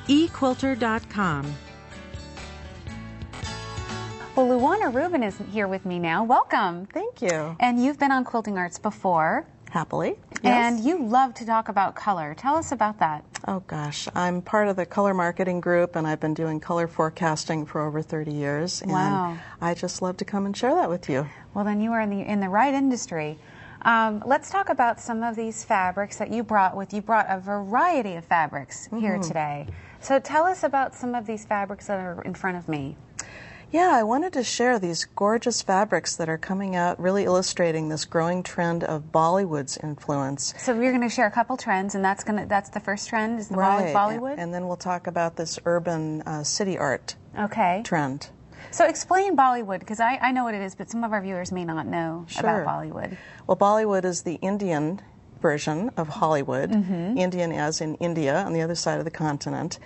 equilter.com. Well, Luana Rubin is here with me now. Welcome. Thank you. And you've been on Quilting Arts before. Happily. Yes. And you love to talk about color. Tell us about that. Oh gosh, I'm part of the color marketing group, and I've been doing color forecasting for over 30 years. Wow. And I just love to come and share that with you. Well, then you are in the right industry. Let's talk about some of these fabrics that you brought with you. Brought a variety of fabrics here today. So tell us about some of these fabrics that are in front of me. Yeah, I wanted to share these gorgeous fabrics that are coming out, really illustrating this growing trend of Bollywood's influence. So we're going to share a couple trends, and that's the first trend is the Bollywood? And then we'll talk about this urban city art trend. So explain Bollywood, because I know what it is, but some of our viewers may not know about Bollywood. Well, Bollywood is the Indian version of Hollywood, Indian as in India, on the other side of the continent.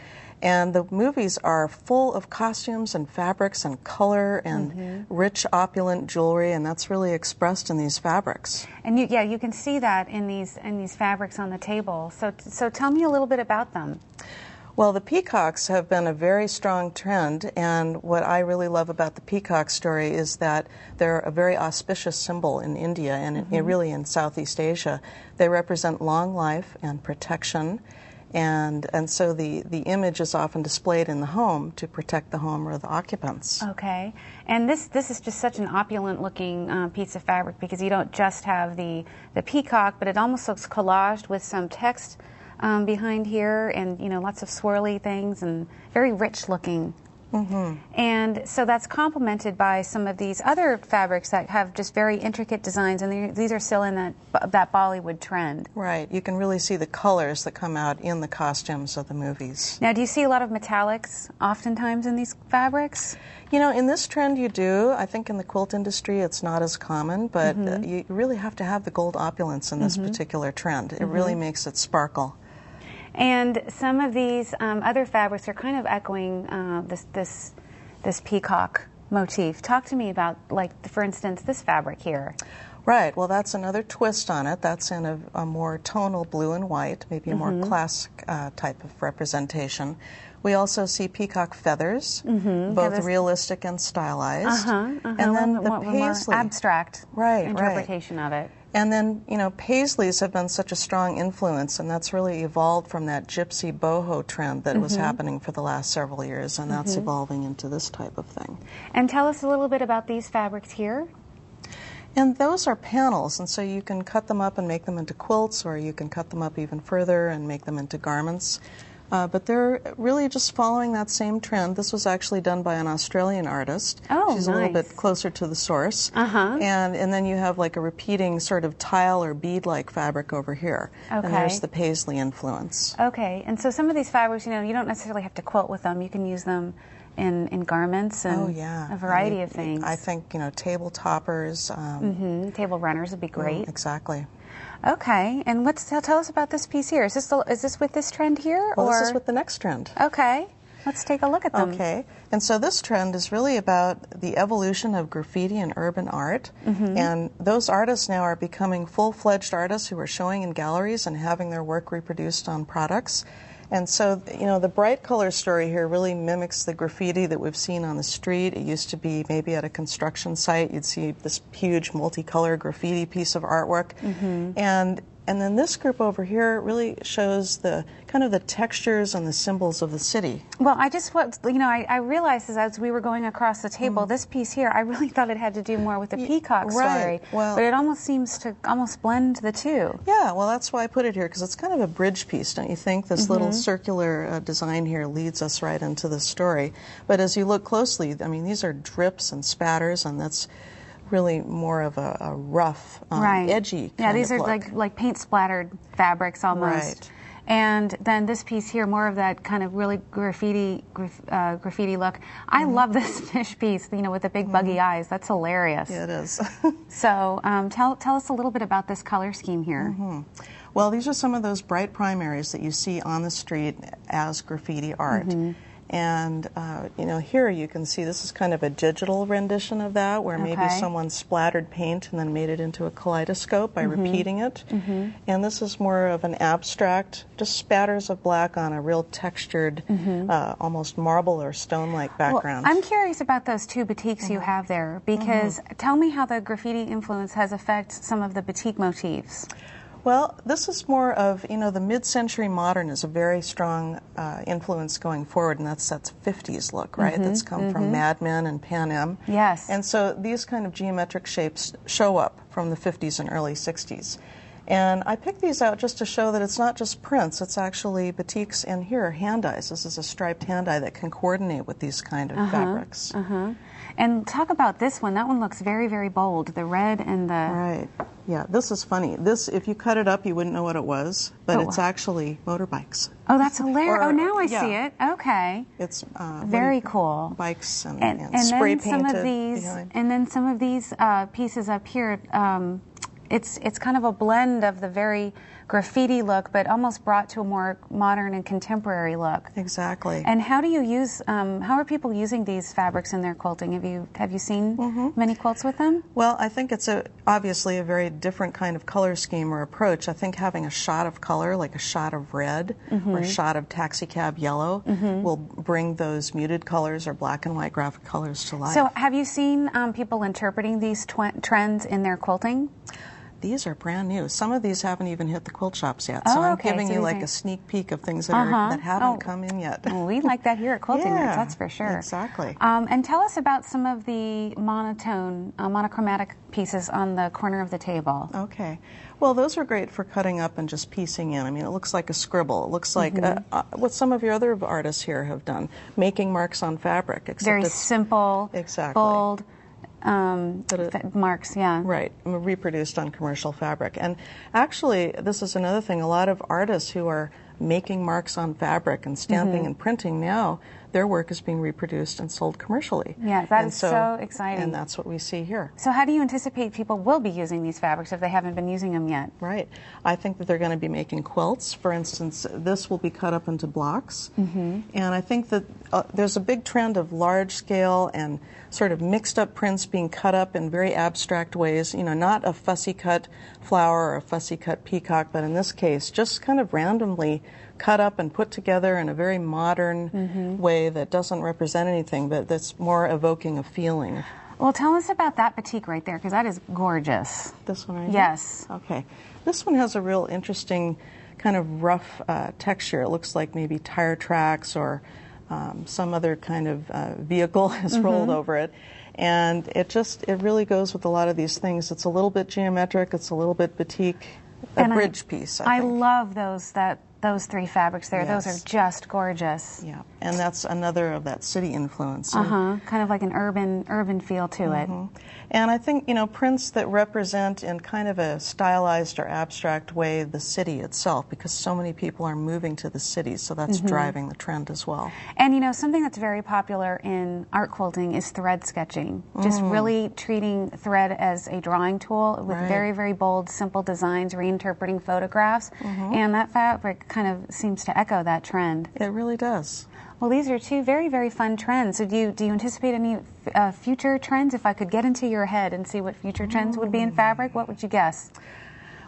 And the movies are full of costumes and fabrics and color and rich, opulent jewelry, and that's really expressed in these fabrics. And you can see that in these fabrics on the table. So tell me a little bit about them. Well, the peacocks have been a very strong trend, and what I really love about the peacock story is that they're a very auspicious symbol in India and really in Southeast Asia. They represent long life and protection. And so the image is often displayed in the home to protect the home or the occupants. Okay. And this is just such an opulent looking piece of fabric, because you don't just have the peacock, but it almost looks collaged with some text behind here, and lots of swirly things, and very rich looking. And so that's complemented by some of these other fabrics that have just very intricate designs, and these are still in that Bollywood trend. Right. You can really see the colors that come out in the costumes of the movies. Now, do you see a lot of metallics oftentimes in these fabrics? In this trend you do. I think in the quilt industry it's not as common, but you really have to have the gold opulence in this particular trend. It really makes it sparkle. And some of these other fabrics are kind of echoing this peacock motif. Talk to me about, for instance, this fabric here. Right. Well, that's another twist on it. That's in a more tonal blue and white, maybe a more classic type of representation. We also see peacock feathers, both realistic and stylized. And then the paisley, more abstract interpretation of it. And then, paisleys have been such a strong influence, and that's really evolved from that gypsy boho trend that was happening for the last several years, and that's evolving into this type of thing. And tell us a little bit about these fabrics here. And those are panels, and so you can cut them up and make them into quilts, or you can cut them up even further and make them into garments. But they're really just following that same trend. This was actually done by an Australian artist. Oh, She's a little bit closer to the source. And then you have like a repeating sort of tile or bead-like fabric over here. And there's the paisley influence. Okay, and so some of these fabrics, you don't necessarily have to quilt with them. You can use them in garments and a variety of things. I think, table toppers. Table runners would be great. Exactly. Okay, and tell us about this piece here. Is this with this trend here? Well, this is with the next trend. Okay, let's take a look at them. Okay, and so this trend is really about the evolution of graffiti and urban art, and those artists now are becoming full-fledged artists who are showing in galleries and having their work reproduced on products. And so, the bright color story here really mimics the graffiti that we've seen on the street. It used to be maybe at a construction site, you'd see this huge multicolor graffiti piece of artwork. And then this group over here really shows the kind of the textures and the symbols of the city. Well, I realized as we were going across the table, this piece here, I really thought it had to do more with the peacock story. Well, but it almost seems to blend the two. Yeah, well, that's why I put it here, because it's kind of a bridge piece, don't you think? This little circular design here leads us right into the story. But as you look closely, I mean, these are drips and spatters, and that's really more of a rough, edgy kind Yeah, these of are look. like paint splattered fabrics almost. Right. And then this piece here, more of that kind of really graffiti look. I love this fish piece, with the big buggy eyes. That's hilarious. Yeah, it is. So tell us a little bit about this color scheme here. Well, these are some of those bright primaries that you see on the street as graffiti art. And you know, here you can see this is kind of a digital rendition of that, where maybe someone splattered paint and then made it into a kaleidoscope by repeating it. And this is more of an abstract, just spatters of black on a real textured, almost marble or stone-like background. Well, I'm curious about those two batiks you have there, because tell me how the graffiti influence has affected some of the batik motifs. Well, this is more of, you know, the mid-century modern is a very strong influence going forward, and that's that 50s look, right? That's come from Mad Men and Pan Am. Yes. And so these kind of geometric shapes show up from the 50s and early 60s. And I picked these out just to show that it's not just prints, it's actually batiks, and here are hand-dyes. This is a striped hand-dye that can coordinate with these kind of fabrics. And talk about this one. That one looks very, very bold, the red and the... Right. Yeah, this is funny. This, if you cut it up, you wouldn't know what it was, but it's actually motorbikes. Oh, that's hilarious. Oh, now I see it. Okay. It's very cool. Bikes and then spray painted some of these, behind. and then some of these pieces up here, it's kind of a blend of the very graffiti look, but almost brought to a more modern and contemporary look. Exactly. And how do you use? How are people using these fabrics in their quilting? Have you seen many quilts with them? Well, I think it's obviously a very different kind of color scheme or approach. I think having a shot of color, like a shot of red or a shot of taxicab yellow, will bring those muted colors or black and white graphic colors to life. So, have you seen people interpreting these trends in their quilting? These are brand new. Some of these haven't even hit the quilt shops yet. So I'm giving you like a sneak peek of things that, that haven't come in yet. Well, we like that here at Quilting Nerds, that's for sure. Exactly. And tell us about some of the monochromatic pieces on the corner of the table. Okay. Well, those are great for cutting up and just piecing in. I mean, it looks like a scribble. It looks like what some of your other artists here have done, making marks on fabric. Except very simple, bold. Marks, yeah. Right, reproduced on commercial fabric. And actually, this is another thing, a lot of artists who are making marks on fabric and stamping and printing now, their work is being reproduced and sold commercially. Yeah, that is so exciting. And that's what we see here. So how do you anticipate people will be using these fabrics if they haven't been using them yet? Right. I think that they're going to be making quilts. For instance, this will be cut up into blocks. And I think that there's a big trend of large scale and sort of mixed up prints being cut up in very abstract ways, you know, not a fussy cut flower or a fussy cut peacock, but in this case, just kind of randomly cut up and put together in a very modern way that doesn't represent anything, but that's more evoking a feeling. Well, tell us about that batik right there, because that is gorgeous. This one right here? Yes. Okay. This one has a real interesting kind of rough texture. It looks like maybe tire tracks or some other kind of vehicle has rolled over it. And it really goes with a lot of these things. It's a little bit geometric, it's a little bit batik, a bridge piece, I think. I love those three fabrics there. Yes. Those are just gorgeous. Yeah, and that's another of that city influence. Kind of like an urban feel to it. And I think, you know, prints that represent in kind of a stylized or abstract way the city itself, because so many people are moving to the cities, so that's driving the trend as well. And, you know, something that's very popular in art quilting is thread sketching. Just really treating thread as a drawing tool with very, very bold, simple designs, reinterpreting photographs. And that fabric kind of seems to echo that trend. It really does. Well, these are two very, very fun trends. So do you anticipate any future trends? If I could get into your head and see what future trends would be in fabric, what would you guess?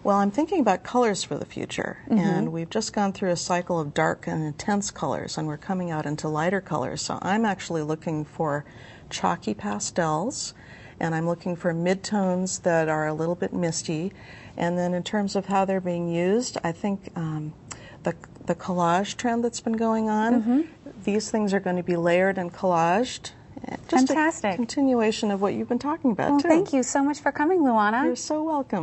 Well, I'm thinking about colors for the future, and we've just gone through a cycle of dark and intense colors, and we're coming out into lighter colors. So I'm actually looking for chalky pastels, and I'm looking for midtones that are a little bit misty. And then in terms of how they're being used, I think the collage trend that's been going on, these things are going to be layered and collaged. Just fantastic. A continuation of what you've been talking about, too. Thank you so much for coming, Luana. You're so welcome.